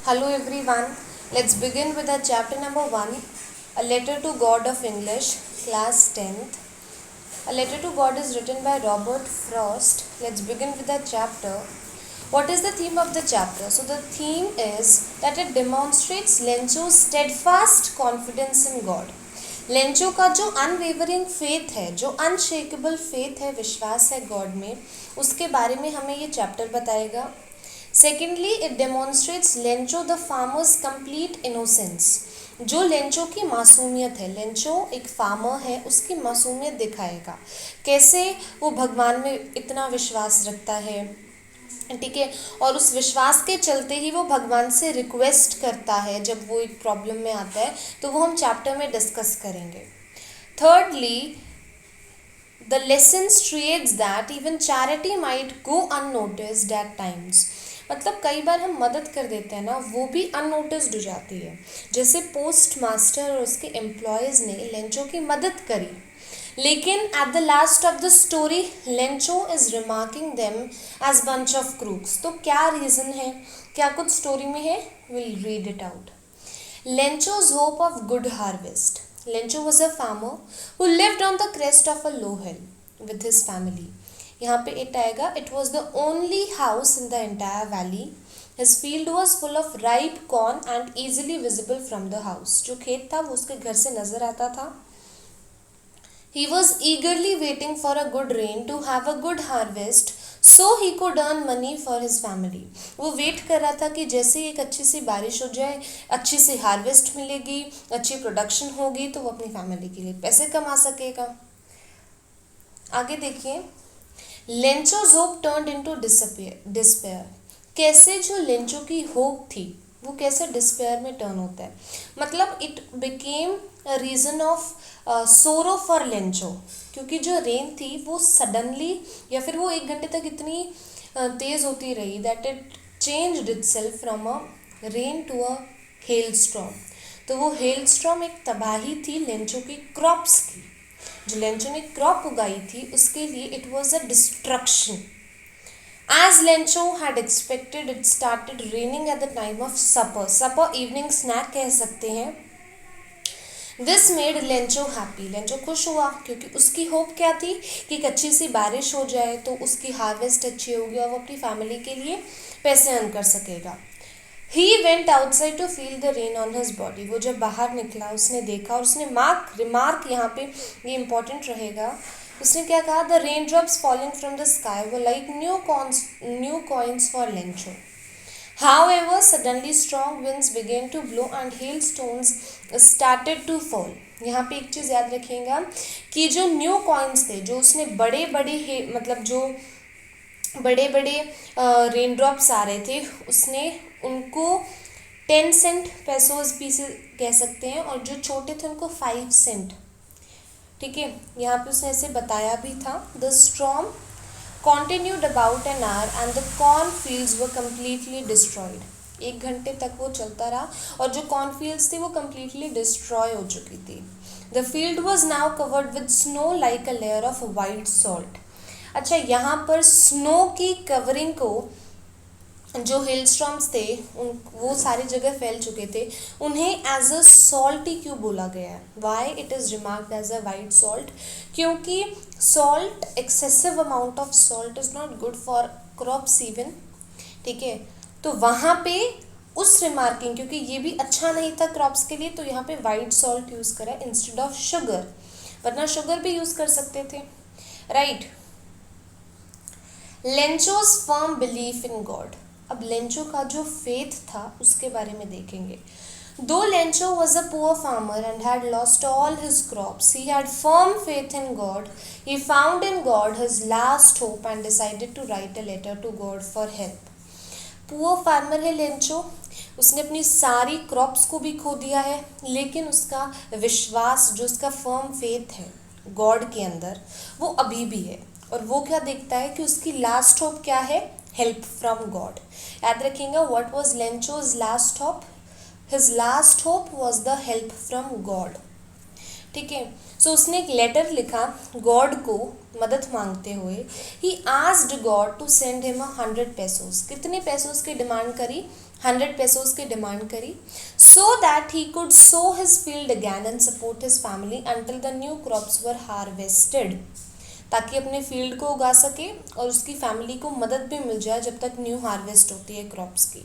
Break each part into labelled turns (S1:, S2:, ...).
S1: Hello everyone. Let's begin with the chapter number 1, A Letter to God of English, class 10th. A Letter to God is written by Robert Frost. Let's begin with the chapter. What is the theme of the chapter? So the theme is that it demonstrates Lencho's steadfast confidence in God. Lencho का जो unwavering faith है, जो unshakeable faith है, विश्वास है God में, उसके बारे में हमें ये चैप्टर बताएगा. Secondly, it demonstrates Lencho the farmers complete innocence. जो लेंचो की मासूमियत है, लेंचो एक फार्मर है, उसकी मासूमियत दिखाएगा. कैसे वो भगवान में इतना विश्वास रखता है, ठीक है, और उस विश्वास के चलते ही वो भगवान से रिक्वेस्ट करता है जब वो एक प्रॉब्लम में आता है. तो वो हम चैप्टर में डिस्कस करेंगे. Thirdly, the lesson states that even charity might go unnoticed at times. मतलब कई बार हम मदद कर देते हैं ना, वो भी अननोटिस्ड हो जाती है. जैसे पोस्ट मास्टर और उसके एम्प्लॉयज़ ने लेंचो की मदद करी, लेकिन at the last of the story Lencho is remarking them as bunch of crooks. तो क्या रीज़न है, क्या कुछ स्टोरी में है, will read it out. Lencho's hope of good harvest. Lencho was a farmer who lived on the crest of a low hill with his family. यहाँ पे it आएगा. It was the only house in the entire valley. His field was full of ripe corn and easily visible from the house. जो खेत था वो उसके घर से नजर आता था. He was eagerly waiting for a good rain to have a good harvest so he could earn money for his family. वो वेट कर रहा था कि जैसे एक अच्छी सी बारिश हो जाए, अच्छी सी हार्वेस्ट मिलेगी, अच्छी प्रोडक्शन होगी, तो वो अपनी फैमिली के लिए पैसे कमा सकेगा. आगे देखिए. Lencho's hope turned into despair. कैसे जो लेंचो की होप थी वो कैसे डिस्पेयर में टर्न होता है. मतलब it became a reason of सोरो फॉर लेंचो. क्योंकि जो रेन थी वो सडनली या फिर वो 1 घंटे तक इतनी तेज़ होती रही that it changed itself from a rain to a hail storm. तो वो हेल स्टॉर्म एक तबाही थी लेंचो की क्रॉप्स की. जो लेंचो ने क्रॉप उगाई थी उसके लिए it was a destruction. As Lencho had expected, it started raining at the time of supper. Supper evening snack कह सकते हैं. This made Lencho happy. Lencho खुश हुआ क्योंकि उसकी होप क्या थी कि एक अच्छी सी बारिश हो जाए तो उसकी हार्वेस्ट अच्छी होगी और वो अपनी फैमिली के लिए पैसे अर्न कर सकेगा. He went outside to feel the rain on his body. वो जब बाहर निकला उसने देखा और उसने रिमार्क यहाँ पे ये इम्पोर्टेंट रहेगा. उसने क्या कहा. The rain drops falling from the sky were like new coins for Lencho. However, suddenly strong winds began to blow and hailstones started to fall. यहाँ पे एक चीज़ याद रखिएगा कि जो न्यू कॉइन्स थे, जो उसने बड़े बड़े मतलब जो बड़े बड़े रेन ड्रॉप्स आ रहे थे, उसने उनको 10 सेंट पैसोज पीसेस कह सकते हैं, और जो छोटे थे उनको 5 सेंट. ठीक है, यहाँ पे उसने ऐसे बताया भी था. The storm continued about an hour and the corn fields were completely destroyed. 1 घंटे तक वो चलता रहा और जो कॉर्न फील्ड्स थी वो completely destroy हो चुकी थी. The field was now covered with snow like a layer of white salt. अच्छा, यहाँ पर स्नो की कवरिंग को जो हिल स्टॉर्म्स थे वो सारी जगह फैल चुके थे, उन्हें एज अ सॉल्टी क्यों बोला गया है. Why it is remarked as a white salt. क्योंकि salt, excessive amount of salt is not good for crops even. ठीक है, तो वहाँ पे उस रिमार्किंग, क्योंकि ये भी अच्छा नहीं था क्रॉप्स के लिए, तो यहाँ पे वाइट सॉल्ट यूज़ करा इंस्टेड ऑफ शुगर. वरना शुगर भी यूज़ कर सकते थे, right. Lencho's firm belief in God. अब लेंचो का जो फेथ था उसके बारे में देखेंगे. Though Lencho was a poor farmer and had lost all his crops, he had firm faith in God. He found in God his last hope and decided to write a letter to God for help. Poor farmer है Lencho, उसने अपनी सारी crops को भी खो दिया है, लेकिन उसका विश्वास, जो उसका फर्म फेथ है गॉड के अंदर, वो अभी भी है. और वो क्या देखता है कि उसकी लास्ट होप क्या है, हेल्प फ्रॉम गॉड. याद रखिएगा, what was Lencho's last hope. His last hope was the help from God. ठीक है, सो उसने एक लेटर लिखा गॉड को मदद मांगते हुए. He asked God to send him 100 pesos. कितने पेसोस की डिमांड करी, 100 pesos की डिमांड करी, so that he could sow his field again and support his family until the new crops were harvested, ताकि अपने फील्ड को उगा सके और उसकी फैमिली को मदद भी मिल जाए जब तक न्यू हार्वेस्ट होती है क्रॉप्स की.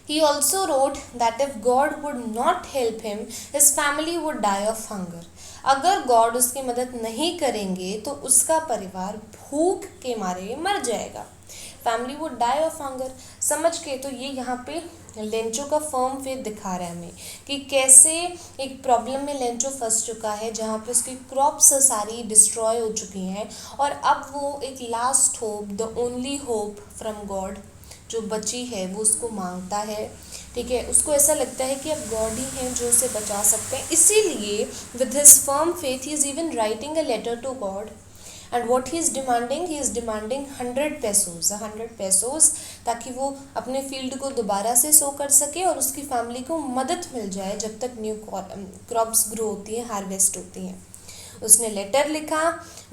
S1: He also wrote that if God would not help him, his family would die of hunger. अगर गॉड उसकी मदद नहीं करेंगे तो उसका परिवार भूख के मारे मर जाएगा. Family would die of hunger. समझ के तो ये यहाँ पे लेंचो का फर्म फेथ दिखा रहा है हमें कि कैसे एक प्रॉब्लम में लेंचो फंस चुका है जहाँ पे उसकी क्रॉप्स सारी डिस्ट्रॉय हो चुकी हैं और अब वो एक last hope, the only hope from God जो बची है वो उसको मांगता है. ठीक है, उसको ऐसा लगता है कि अब गॉड ही हैं जो उसे बचा सकते हैं. इसीलिए with his firm faith he is even writing a letter to God. And what he is demanding 100 pesos, 100 pesos, ताकि वो अपने फील्ड को दोबारा से सो कर सके और उसकी फैमिली को मदद मिल जाए जब तक न्यू क्रॉप्स ग्रो होती हैं, हार्वेस्ट होती हैं. उसने लेटर लिखा,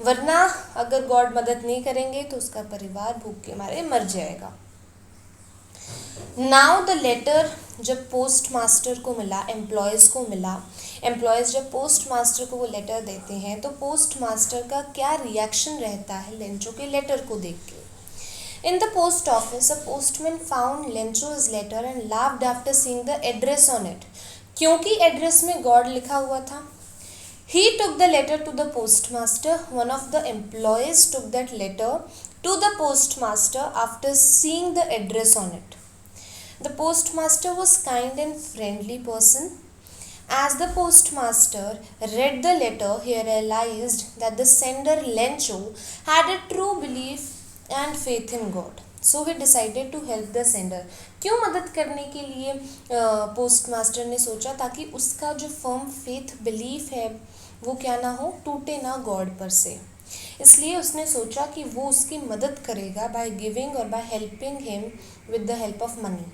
S1: वरना अगर गॉड मदद नहीं करेंगे तो उसका परिवार भूख के मारे मर जाएगा. नाउ द लेटर जब पोस्ट मास्टर को मिला, एम्प्लॉयज़ को मिला, एम्प्लॉयज़ जब पोस्ट मास्टर को वो लेटर देते हैं तो पोस्ट मास्टर का क्या रिएक्शन रहता है लेंचो के लेटर को देख के. In the post office a postman found Lencho's letter and laughed after seeing the address on it. क्योंकि एड्रेस में गॉड लिखा हुआ था. He took the letter to the postmaster. One of the employees took that letter to the postmaster after seeing the address on it. The postmaster was kind and friendly person. As the postmaster read the letter, he realized that the sender Lencho had a true belief and faith in God. So he decided to help the sender. क्यों मदद करने के लिए post master ने सोचा, ताकि उसका जो फर्म फेथ बिलीफ है वो क्या ना हो, टूटे ना गॉड पर से. इसलिए उसने सोचा कि वो उसकी मदद करेगा बाय गिविंग और by helping him with the help of money.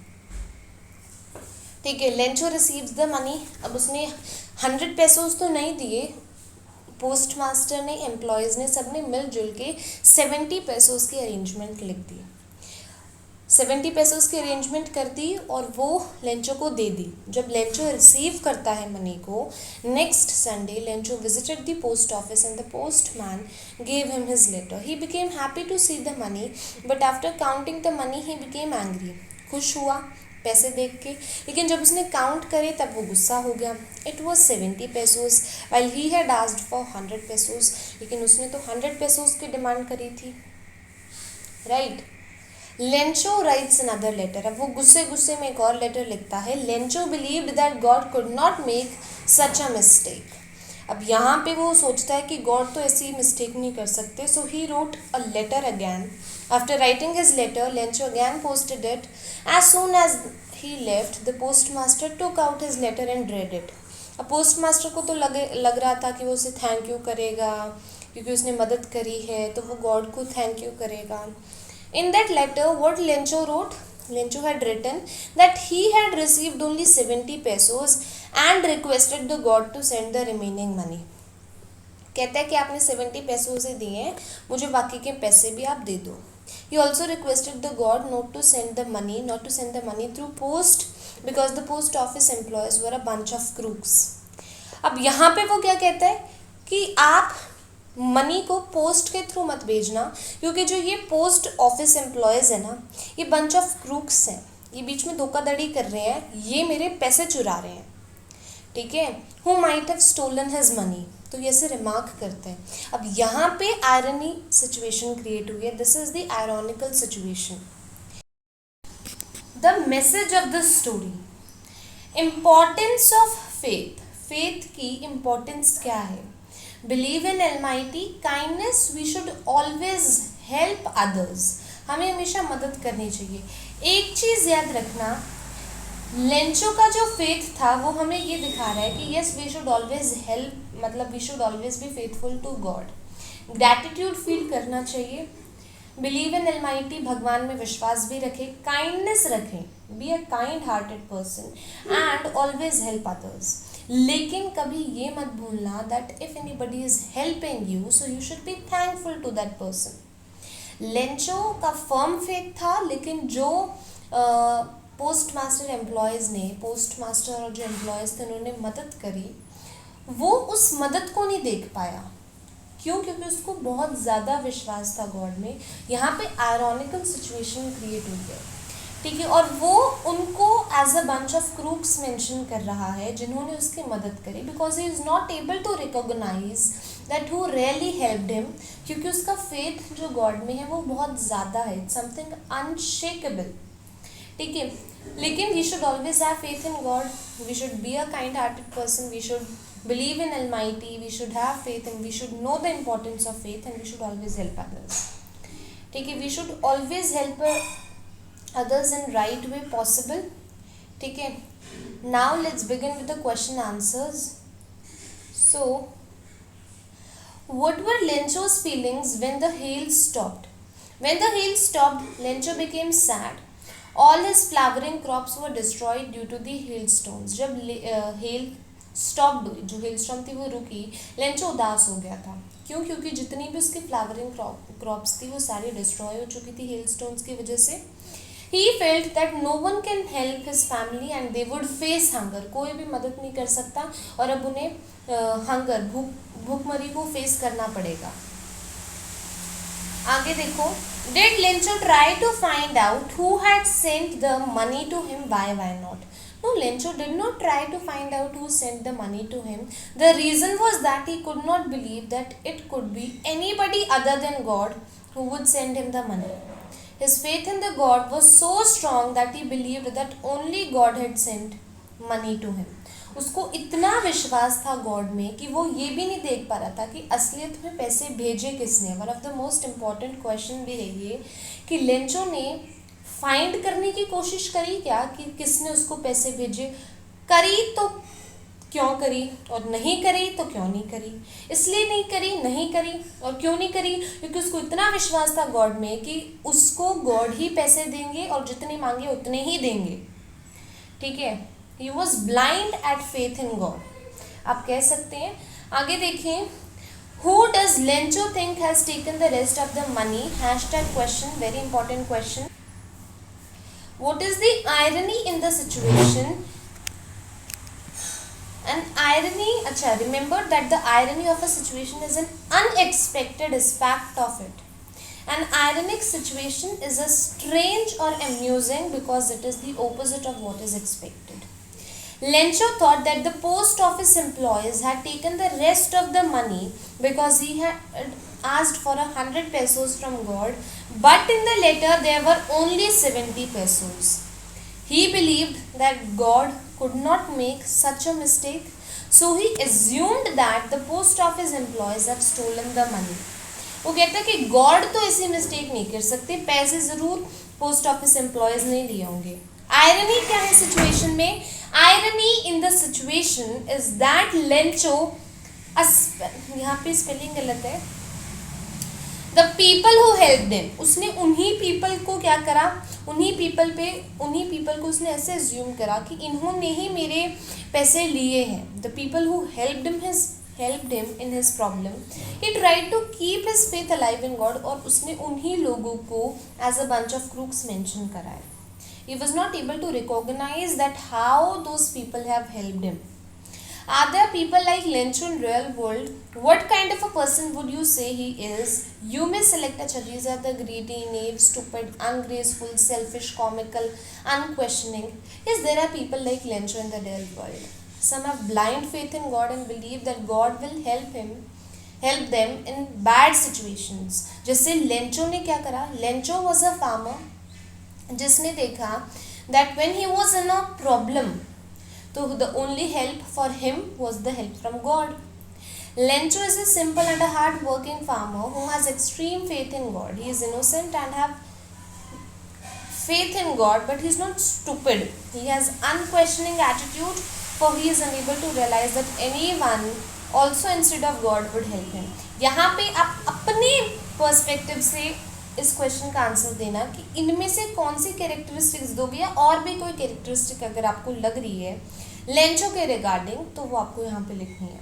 S1: ठीक है, लेंचो रिसीव्स द मनी. अब उसने 100 pesos तो नहीं दिए, पोस्ट मास्टर ने, एम्प्लॉयज़ ने, सब ने मिलजुल के 70 pesos की अरेंजमेंट लिख दी. 70 pesos की अरेंजमेंट कर दी और वो लेंचो को दे दी. जब लेंचो रिसीव करता है मनी को, next Sunday Lencho visited the post office and the postman gave him his letter. He became happy to see the money, but after counting the money he became angry. खुश हुआ पैसे देख के, लेकिन जब उसने काउंट करे तब वो गुस्सा हो गया. It was 70 pesos while he had asked for 100 pesos. लेकिन उसने तो 100 pesos की डिमांड करी थी, right. Lencho writes another letter. अब वो गुस्से में एक और लेटर लिखता है. Lencho believed that God could not make such a mistake. अब यहाँ पे वो सोचता है कि गॉड तो ऐसी मिस्टेक नहीं कर सकते. So he wrote a letter again. After writing his letter, Lencho again posted it. As soon as he left, the postmaster took out his letter and read it. अब पोस्टमास्टर को तो लग रहा था कि वो उसे थैंक यू करेगा क्योंकि उसने मदद करी है, तो वो गॉड को थैंक यू करेगा. In that letter, what Lencho wrote? Lencho had written that he had received only 70 pesos and requested the God to send the remaining money. कहता है कि आपने 70 pesos ही दिए हैं, मुझे बाकी के पैसे भी आप दे दो. He also requested the God not to send the money through post because the post office employees were a bunch of crooks. अब यहाँ पे वो क्या कहता है कि आप मनी को पोस्ट के थ्रू मत भेजना, क्योंकि जो ये पोस्ट ऑफिस एम्प्लॉयज़ है ना, ये बंच ऑफ क्रूक्स हैं, ये बीच में धोखाधड़ी कर रहे हैं, ये मेरे पैसे चुरा रहे हैं. ठीक है, who might have stolen his money. तो ये ऐसे रिमार्क करते हैं. अब यहाँ पे आयरनी सिचुएशन क्रिएट हुई है. This is the ironical situation. The message of the story, importance of faith. Faith की इम्पोर्टेंस क्या है? Believe in almighty, kindness, we should always help others. हमें हमेशा मदद करनी चाहिए. एक चीज़ याद रखना, लेंचो का जो फेथ था वो हमें ये दिखा रहा है कि yes we should always help, मतलब we should always be faithful to God. Gratitude feel करना चाहिए. बिलीव इन एलमाइटी, भगवान में विश्वास भी रखें. काइंडनेस रखें, be a kind hearted person and always help others. लेकिन कभी ये मत भूलना that if anybody is helping you so you should be thankful to that person. Lencho का फर्म फेथ था, लेकिन जो पोस्ट मास्टर एम्प्लॉयज़ ने, पोस्ट मास्टर और जो एम्प्लॉयज़ थे उन्होंने मदद करी, वो उस मदद को नहीं देख पाया। क्यों? क्योंकि उसको बहुत ज़्यादा विश्वास था गॉड में। यहाँ पे आयरॉनिकल सिचुएशन क्रिएट हुई है, ठीक है, और वो उनको as a bunch of crooks mention कर रहा है जिन्होंने उसकी मदद करी, because he is not able to recognise that who really helped him, क्योंकि उसका फेथ जो गॉड में है वो बहुत ज़्यादा है, इट्स समथिंग अनशेकेबल, ठीक है। लेकिन we should always have faith in God, we should be a kind hearted person, we should believe in Almighty, we should have faith and we should know the importance of faith and we should always help others, ठीक है, we should always help others in right way possible, ठीक है। Now let's begin with the question answers. So what were Lencho's feelings when the hail stopped? When the hail stopped, Lencho became sad. All his flowering crops were destroyed due to the hailstones. जब hail stop हुई, जो hailstorm थी वो रुकी, Lencho उदास हो गया था। क्यों? क्योंकि जितनी भी उसकी फ्लावरिंग क्रॉप्स थी वो सारी डिस्ट्रॉय हो चुकी थी हेलस्टोन्स की वजह से। He felt that no one can help his family and they would face hunger, कोई भी मदद नहीं कर सकता और अब उन्हें हंगर, भूखमरी को फेस करना पड़ेगा। आगे देखो, did Lencho try to find out who had sent the money to him, why not? No, Lencho did not try to find out who sent the money to him. The reason was that he could not believe that it could be anybody other than God who would send him the money. His faith in the God was so strong that he believed that only God had sent money to him. उसको इतना विश्वास था God में कि वो ये भी नहीं देख पा रहा था कि असलियत में पैसे भेजे किसने। One of the most important question भी है ये कि लेंचो ने फाइंड करने की कोशिश करी क्या कि किसने उसको पैसे भेजे, करी तो क्यों करी, और नहीं करी तो क्यों नहीं करी, इसलिए नहीं करी, नहीं करी, और क्यों नहीं करी, क्योंकि उसको इतना विश्वास था गॉड में कि उसको गॉड ही पैसे देंगे और जितने मांगे उतने ही देंगे, ठीक है। He was blind eight faith in God, आप कह सकते हैं। आगे देखिए, who does Lencho think has taken the rest of the money, hashtag question, very important question. What is the irony in the situation? An irony, अच्छा, remember that the irony of a situation is an unexpected aspect of it. An ironic situation is a strange or amusing because it is the opposite of what is expected. Lencho thought that the post office employees had taken the rest of the money because he had asked for 100 pesos from God, but in the letter there were only 70 pesos. He believed that God could not make such a mistake, so he assumed that the post office employees had stolen the money. वो कहता है कि God तो ऐसी mistake नहीं कर सकते, पैसे ज़रूर पोस्ट ऑफिस एम्प्लॉयज़ ने लिए होंगे। आयरनी क्या है सिचुएशन में? Irony in the situation is that Lencho, यहाँ पे स्पेलिंग गलत है, the people who help them, उसने उन्हीं पीपल को क्या करा, उन्हीं पीपल को उसने ऐसे एज्यूम करा कि इन्होंने ही मेरे पैसे लिए हैं। The people who helped him in his problem. He tried to keep his faith alive in God, और उसने उन्हीं लोगों को as a bunch of crooks mention करा है। He was not able to recognize that how those people have helped him. Are there people like Lencho in real world? What kind of a person would you say he is? You may select a Chadiza, the greedy, naive, stupid, ungraceful, selfish, comical, unquestioning. Yes, there are people like Lencho in the real world. Some have blind faith in God and believe that God will help them in bad situations. जैसे Lencho ने क्या करा? Lencho was a farmer जिसने देखा that when he was in a problem, तो the only help for him was the help from God. Lencho is a simple and a hard-working farmer who has extreme faith in God. He is innocent and have faith in God, but he is not stupid. He has unquestioning attitude, for he is unable to realize that anyone also instead of God would help him. यहाँ पे आप अपने perspective से इस question का answer देना कि इनमें से कौन सी कैरेक्टरिस्टिक्स दोगे, या और भी कोई कैरेक्टरिस्टिक अगर आपको लग रही है लेंचो के रिगार्डिंग तो वो आपको यहाँ पे लिखनी है.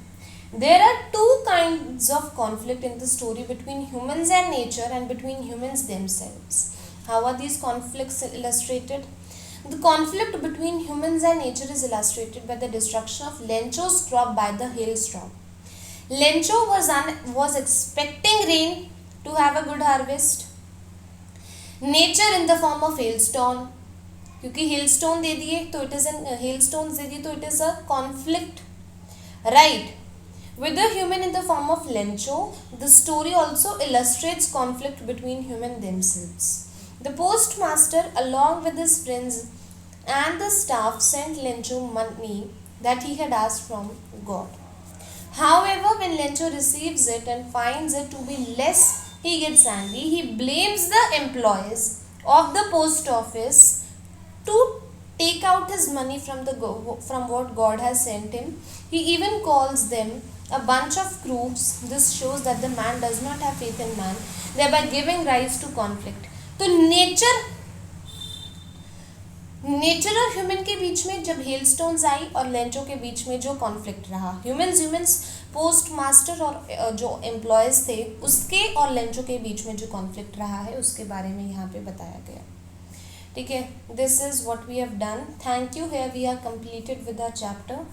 S1: There are two kinds of conflict in the story between humans and nature and between humans themselves. How are these conflicts illustrated? The conflict between humans and nature is illustrated by the destruction of Lencho's crop by the hailstorm. Lencho was expecting rain to have a good harvest. Nature in the form of hailstone, क्योंकि hailstone दे दिए तो it is an hailstones दे दिए तो it is a conflict, right? With the human in the form of Lencho, the story also illustrates conflict between humans themselves. The postmaster, along with his friends and the staff, sent Lencho money that he had asked from God. However, when Lencho receives it and finds it to be less, he gets angry. He blames the employees of the post office to take out his money from what God has sent him. He even calls them a bunch of crooks. This shows that the man does not have faith in man, thereby giving rise to conflict. तो nature और human के बीच में जब हेलस्टोन्स आई और Lencho के बीच में जो conflict रहा, ह्यूमंस पोस्ट मास्टर और जो एम्प्लॉयज़ थे उसके और लेंचो के बीच में जो कॉन्फ्लिक्ट रहा है उसके बारे में यहाँ पे बताया गया. ठीक है, this is what we have done. Thank you. Here we are completed with our chapter.